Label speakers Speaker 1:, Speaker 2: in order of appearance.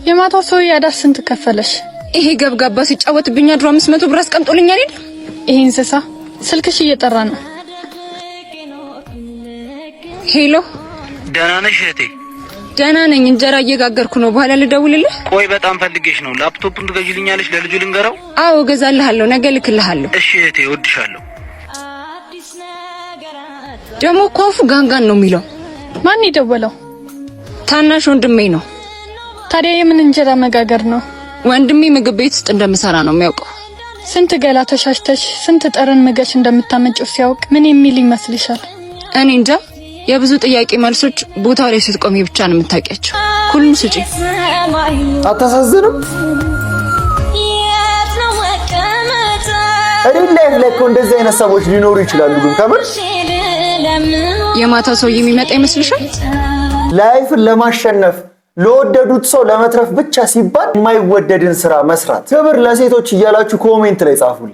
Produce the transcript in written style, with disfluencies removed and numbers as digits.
Speaker 1: የማታው ሰው ያዳር ስንት ከፈለሽ?
Speaker 2: ይሄ ገብጋባ ሲጫወትብኝ አድሮ 500 ብር አስቀምጦልኛል አይደል?
Speaker 1: ይሄ እንስሳ ስልክሽ እየጠራ ነው።
Speaker 2: ሄሎ፣
Speaker 3: ደህና ነሽ እህቴ?
Speaker 2: ደህና ነኝ። እንጀራ እየጋገርኩ ነው። በኋላ ልደውልልህ?
Speaker 3: ቆይ በጣም ፈልጌሽ ነው። ላፕቶፑን ትገዢልኛለሽ? ለልጁ ልንገረው?
Speaker 2: አዎ እገዛልሃለሁ። ነገ ልክልሃለሁ።
Speaker 3: እሺ እህቴ፣ እወድሻለሁ።
Speaker 2: ደግሞ እኮ አፉ ጋንጋን ነው የሚለው።
Speaker 1: ማን ይደወለው?
Speaker 2: ታናሽ ወንድሜ ነው።
Speaker 1: ታዲያ የምን እንጀራ መጋገር ነው?
Speaker 2: ወንድሜ ምግብ ቤት ውስጥ እንደምሰራ ነው የሚያውቀው።
Speaker 1: ስንት ገላ ተሻሽተሽ ስንት ጠረን ምግሽ እንደምታመጪው ሲያውቅ ምን የሚል ይመስልሻል?
Speaker 2: እኔ እንጃ። የብዙ ጥያቄ መልሶች ቦታው ላይ ስትቆሚ ብቻ ነው የምታውቂያቸው። ሁሉም ስጪ።
Speaker 4: አታሳዝንም? ሪል ላይፍ ላይ እኮ እንደዚህ አይነት ሰዎች ሊኖሩ ይችላሉ። ግን ከምር
Speaker 2: የማታ ሰው የሚመጣ ይመስልሻል?
Speaker 4: ላይፍን ለማሸነፍ ለወደዱት ሰው ለመትረፍ ብቻ ሲባል የማይወደድን ስራ መስራት። ክብር ለሴቶች እያላችሁ ኮሜንት ላይ ጻፉልኝ።